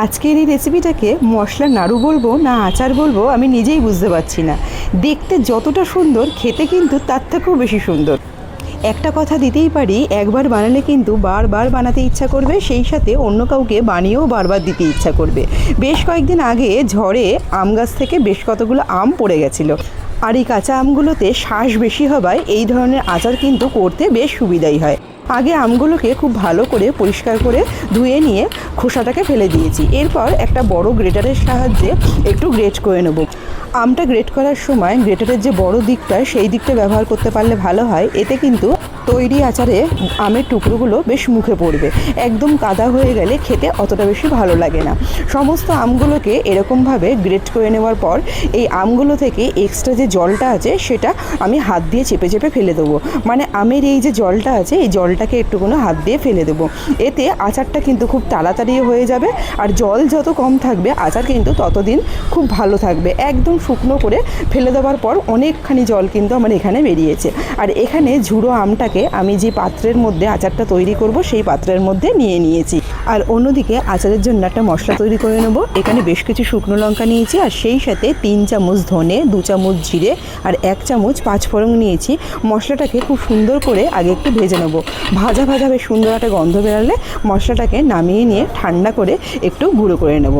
আজকের এই রেসিপিটাকে মশলা নাড়ু বলবো না আচার বলবো আমি নিজেই বুঝতে পারছি না। দেখতে যতটা সুন্দর খেতে কিন্তু তার থেকেও বেশি সুন্দর। একটা কথা দিতেই পারি, একবার বানালে কিন্তু বারবার বানাতে ইচ্ছা করবে, সেই সাথে অন্য কাউকে বানিয়েও বারবার দিতে ইচ্ছা করবে। বেশ কয়েকদিন আগে ঝড়ে আম গাছ থেকে বেশ কতগুলো আম পড়ে গেছিলো, আর এই কাঁচা আমগুলোতে শাঁস বেশি হওয়ায় এই ধরনের আচার কিন্তু করতে বেশ সুবিধাই হয়। আগে আমগুলোকে খুব ভালো করে পরিষ্কার করে ধুয়ে নিয়ে খোসাটাকে ফেলে দিয়েছি। এরপর একটা বড় গ্রেটারের সাহায্যে একটু গ্রেট করে নেব। আমটা গ্রেট করার সময় গ্রেটারের যে বড় দিকটা সেই দিকটা ব্যবহার করতে পারলে ভালো হয়। এতে কিন্তু তৈরি আচারে আমের টুকরোগুলো বেশ মুখে পড়বে। একদম কাদা হয়ে গেলে খেতে অতটা বেশি ভালো লাগে না। সমস্ত আমগুলোকে এরকমভাবে গ্রেট করে নেওয়ার পর এই আমগুলো থেকে এক্সট্রা যে জলটা আছে সেটা আমি হাত দিয়ে চেপে চেপে ফেলে দেবো। মানে আমের এই যে জলটা আছে এই জলটাকে একটুকুনো হাত দিয়ে ফেলে দেবো। এতে আচারটা কিন্তু খুব তাড়াতাড়ি হয়ে যাবে, আর জল যত কম থাকবে আচার কিন্তু ততদিন খুব ভালো থাকবে। একদম শুকনো করে ফেলে দেওয়ার পর অনেকখানি জল কিন্তু আমার এখানে বেরিয়েছে। আর এখানে ঝুড়ো আমটাকে আমি যে পাত্রের মধ্যে আচারটা তৈরি করব সেই পাত্রের মধ্যে নিয়ে নিয়েছি। আর অন্যদিকে আচারের জন্য একটা মশলা তৈরি করে নেব। এখানে বেশ কিছু শুকনো লঙ্কা নিয়েছি, আর সেই সাথে 3 চামচ ধনে, 2 চামচ জিরে আর 1 চামচ পাঁচফোড়ন নিয়েছি। মশলাটাকে খুব সুন্দর করে আগে একটু ভেজে নেব। ভাজা ভাজা বেশ সুন্দর একটা গন্ধ বেরালে মশলাটাকে নামিয়ে নিয়ে ঠান্ডা করে একটু গুঁড়ো করে নেব।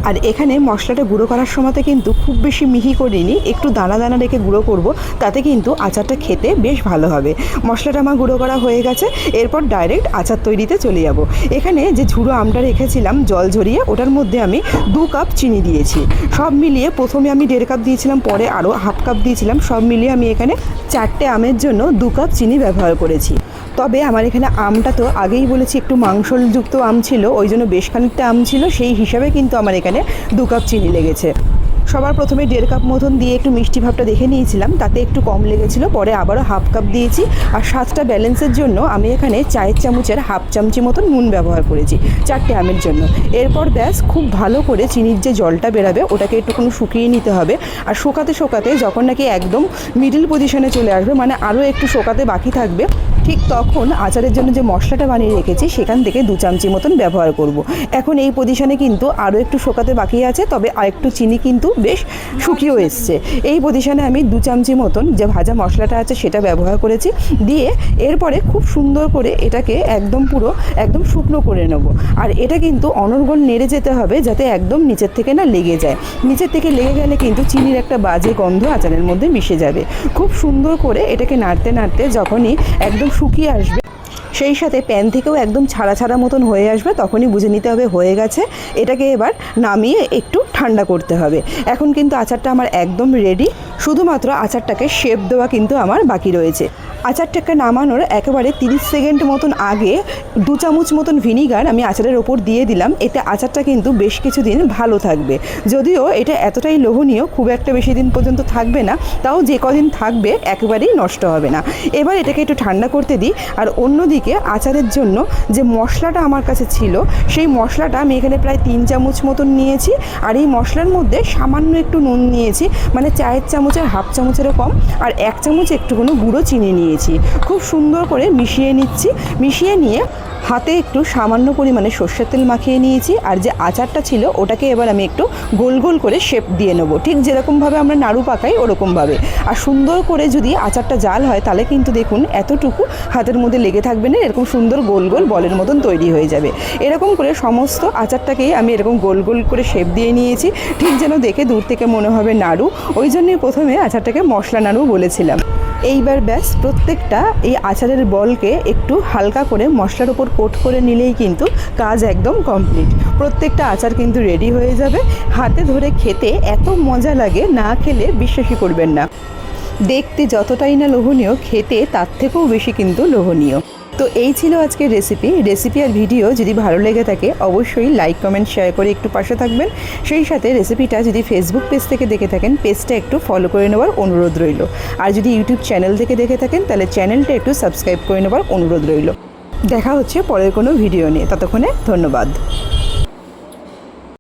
আর এখানে মশলাটা গুঁড়ো করার সময়তে কিন্তু খুব বেশি মিহি করিনি, একটু দানা দানা রেখে গুঁড়ো করব, তাতে কিন্তু আচারটা খেতে বেশ ভালো হবে। মশলাটা আমার গুঁড়ো করা হয়ে গেছে, এরপর ডাইরেক্ট আচার তৈরিতে চলে যাব। এখানে যে ঝুড়ো আমটা রেখেছিলাম জল ঝরিয়ে, ওটার মধ্যে আমি 2 কাপ চিনি দিয়েছি। সব মিলিয়ে প্রথমে আমি 1.5 কাপ দিয়েছিলাম, পরে আরও হাফ কাপ দিয়েছিলাম। সব মিলিয়ে আমি এখানে 4টে আমের জন্য 2 কাপ চিনি ব্যবহার করেছি। তবে আমার এখানে আমটা তো আগেই বলেছি একটু মাংসযুক্ত আম ছিল, ওই জন্য বেশ খানিকটা আম ছিল, সেই হিসাবে কিন্তু আমার এখানে 2 কাপ চিনি লেগেছে। সবার প্রথমে 1.5 কাপ মতন দিয়ে একটু মিষ্টি ভাবটা দেখে নিয়েছিলাম, তাতে একটু কম লেগেছিলো, পরে আবারও হাফ কাপ দিয়েছি। আর স্বাদটা ব্যালেন্সের জন্য আমি এখানে চায়ের চামচের হাফ চামচি মতন নুন ব্যবহার করেছি 4টে আমের জন্য। এরপর ব্যাস খুব ভালো করে চিনির যে জলটা বেরাবে ওটাকে একটুখানি শুকিয়ে নিতে হবে। আর শুকাতে শুকাতে যখন নাকি একদম মিডল পজিশনে চলে আসবে, মানে আরও একটু শুকাতে বাকি থাকবে, ঠিক তখন আচারের জন্য যে মশলাটা বানিয়ে রেখেছি সেখান থেকে 2 চামচি মতন ব্যবহার করব। এখন এই পজিশনে কিন্তু আরও একটু শুকাতে বাকি আছে, তবে আরেকটু চিনি কিন্তু বেশ শুকিয়েও এসছে। এই পজিশনে আমি 2 চামচি মতন যে ভাজা মশলাটা আছে সেটা ব্যবহার করেছি, দিয়ে এরপরে খুব সুন্দর করে এটাকে একদম একদম শুকনো করে নেব। আর এটা কিন্তু অনর্গল নেড়ে যেতে হবে, যাতে একদম নিচের থেকে না লেগে যায়। নিচের থেকে লেগে গেলে কিন্তু চিনির একটা বাজে গন্ধ আচারের মধ্যে মিশে যাবে। খুব সুন্দর করে এটাকে নাড়তে নাড়তে যখনই একদম শুকিয়ে আসবে, সেই সাথে প্যান থেকেও একদম ছাড়া ছাড়া মতন হয়ে আসবে, তখনই বুঝে নিতে হবে হয়ে গেছে। এটাকে এবার নামিয়ে একটু ঠান্ডা করতে হবে। এখন কিন্তু আচারটা আমার একদম রেডি, শুধুমাত্র আচারটাকে শেপ দেওয়া কিন্তু আমার বাকি রয়েছে। আচারটাকে নামানোর একেবারে 30 সেকেন্ড মতন আগে 2 চামচ মতন ভিনিগার আমি আচারের ওপর দিয়ে দিলাম। এতে আচারটা কিন্তু বেশ কিছুদিন ভালো থাকবে। যদিও এটা এতটাই লোভনীয়, খুব একটা বেশি দিন পর্যন্ত থাকবে না, তাও যে কদিন থাকবে একেবারেই নষ্ট হবে না। এবার এটাকে একটু ঠান্ডা করতে দিই। আর অন্যদিকে আচারের জন্য যে মশলাটা আমার কাছে ছিল সেই মশলাটা আমি এখানে প্রায় 3 চামচ মতন নিয়েছি। আর এই মশলার মধ্যে সামান্য একটু নুন নিয়েছি, মানে চায়ের চামচের হাফ চামচেরও কম, আর 1 চামচ একটুকুনো গুঁড়ো চিনি নিয়েছি। খুব সুন্দর করে মিশিয়ে নিচ্ছি। মিশিয়ে নিয়ে হাতে একটু সামান্য পরিমাণে সর্ষের তেল মাখিয়ে নিয়েছি। আর যে আচারটা ছিল ওটাকে এবার আমি একটু গোল গোল করে শেপ দিয়ে নেবো, ঠিক যেরকমভাবে আমরা নাড়ু পাকাই ওরকমভাবে। আর সুন্দর করে যদি আচারটা জাল হয় তাহলে কিন্তু দেখুন এতটুকু হাতের মধ্যে লেগে থাকবে না, এরকম সুন্দর গোল গোল বলের মতন তৈরি হয়ে যাবে। এরকম করে সমস্ত আচারটাকেই আমি এরকম গোল গোল করে শেপ দিয়ে নিয়েছি, ঠিক যেন দেখে দূর থেকে মনে হবে নাড়ু। ওই জন্যই প্রথমে আচারটাকে মশলা নাড়ু বলেছিলাম। এইবার ব্যাস প্রত্যেকটা এই আচারের বলকে একটু হালকা করে মশলার ওপর কোট করে নিলেই কিন্তু কাজ একদম কমপ্লিট। প্রত্যেকটা আচার কিন্তু রেডি হয়ে যাবে। হাতে ধরে খেতে এত মজা লাগে, না খেলে বিশ্বাসই করবেন না। দেখতে যতটাই না লোভনীয়, খেতে তার থেকেও বেশি কিন্তু লোভনীয়। তো এই ছিল আজকের রেসিপি আর ভিডিও। যদি ভালো লেগে থাকে অবশ্যই লাইক কমেন্ট শেয়ার করে একটু পাশে থাকবেন। সেই সাথে রেসিপিটা যদি ফেসবুক পেজ থেকে দেখে থাকেন পেজটা একটু ফলো করে নেওয়ার অনুরোধ রইল। আর যদি ইউটিউব চ্যানেল থেকে দেখে থাকেন তাহলে চ্যানেলটা একটু সাবস্ক্রাইব করে নেওয়ার অনুরোধ রইল। দেখা হচ্ছে পরের কোনো ভিডিও নিয়ে, ততক্ষণে ধন্যবাদ।